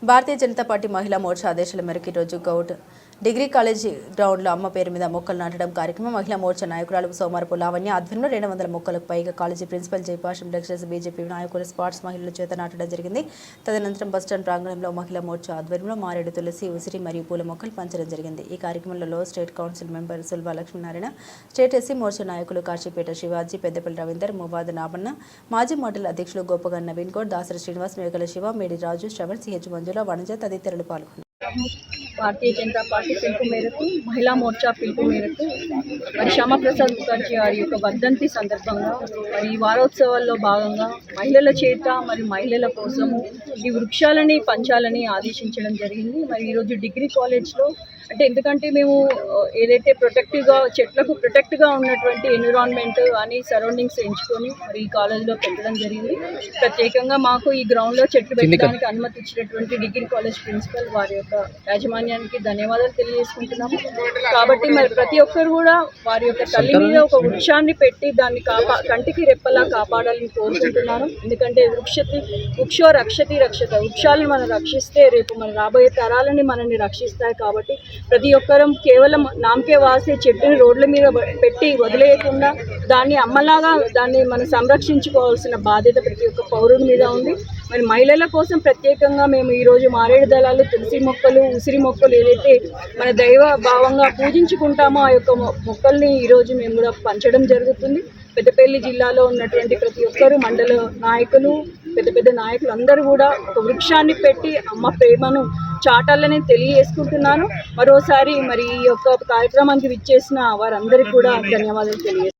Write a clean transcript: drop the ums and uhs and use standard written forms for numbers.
Bharatiya Janata party మహిళా మోర్చా ఆదేశాల మేరకు ఈరోజు గౌడ్ డిగ్రీ కాలేజీ గ్రౌండ్లో అమ్మ పేరు మీద మొక్కలు నాటడం కార్యక్రమం మహిళా మోర్చా నాయకురాలు సోమారపు లావణ్య ఆధ్వర్యంలో 200 మొక్కలకు పైగా కాలేజీ ప్రిన్సిపల్ జయపాశం లెక్చరర్స్ బీజేపీ నాయకులు స్పాట్స్ మహిళల చేత నాటడం జరిగింది. తదనంతరం బస్టాండ్ ప్రాంగణంలో మహిళా మోర్చా ఆధ్వర్యంలో మారేడు తులసి ఉసిరి మరియు పూల మొక్కలు పంచడం జరిగింది. ఈ కార్యక్రమంలో state council member Sulva Lakshminarayana, state SC Morcha నాయకులు కాశీపేట శివాజీ, పెద్దపల్లి రవీందర్, మువాద నాబన్న, మాజీ మండలి అధ్యక్షులు గోపగన్ నవీన్ గౌడ్, దాసరి శ్రీనివాస్, మేకల శివ, మేడి రాజు, శ్రవణ్, సిహెచ్ మంజుల, వనజ తదితరులు పాల్గొన్నారు. భారతీయ జనతా పార్టీ పిలుపు మేరకు మహిళా మోర్చా పిలుపు మేరకు మరి శ్యామప్రసాద్ ముఖర్జీ గారి యొక్క వర్ధంతి సందర్భంగా మరి ఈ వారోత్సవాల్లో భాగంగా మహిళల చేత మరి మహిళల కోసము ఈ వృక్షాలని పంచాలని ఆదేశించడం జరిగింది. మరి ఈరోజు డిగ్రీ కాలేజ్లో అంటే ఎందుకంటే మేము ఏదైతే చెట్లకు ప్రొటెక్ట్గా ఉన్నటువంటి ఎన్విరాన్మెంట్ అని సరౌండింగ్స్ ఎంచుకొని మరి ఈ కాలేజ్లో పెట్టడం జరిగింది. ప్రత్యేకంగా మాకు ఈ గ్రౌండ్లో చెట్లు పెట్టడానికి అనుమతి ఇచ్చినటువంటి డిగ్రీ కాలేజ్ ప్రిన్సిపల్ వారి యొక్క యాజమాన్యానికి ధన్యవాదాలు తెలియజేసుకుంటున్నాము. కాబట్టి మరి ప్రతి ఒక్కరు కూడా వారి యొక్క తల్లి మీద ఒక వృక్షాన్ని పెట్టి దాన్ని కంటికి రెప్పలా కాపాడాలని కోరుకుంటున్నాను. ఎందుకంటే వృక్షో రక్షతి రక్షత, వృక్షాలను మనం రక్షిస్తే రేపు మన రాబోయే తరాలని మనల్ని రక్షిస్తాయి. కాబట్టి ప్రతి ఒక్కరం కేవలం నామకే వాసే చెట్టుని రోడ్ల మీద పెట్టి వదిలేయకుండా దాన్ని అమ్మలాగా దాన్ని మనం సంరక్షించుకోవాల్సిన బాధ్యత ప్రతి ఒక్క పౌరుడి మీద ఉంది. మరి మహిళల కోసం ప్రత్యేకంగా మేము ఈరోజు మారేడు దళాలు, తులసి మొక్కలు, ఉసిరి మొక్కలు ఏదైతే మన దైవ భావంగా పూజించుకుంటామో ఆ యొక్క మొక్కల్ని ఈరోజు మేము కూడా పంచడం జరుగుతుంది. పెద్దపల్లి జిల్లాలో ఉన్నటువంటి ప్రతి ఒక్కరు మండల నాయకులు, పెద్ద నాయకులు అందరూ కూడా ఒక వృక్షాన్ని పెట్టి అమ్మ ప్రేమను చాటాలని తెలియజేసుకుంటున్నాను. మరోసారి మరి ఈ యొక్క కార్యక్రమానికి విచ్చేసిన వారందరికీ కూడా ధన్యవాదాలు తెలియజేస్తున్నాను.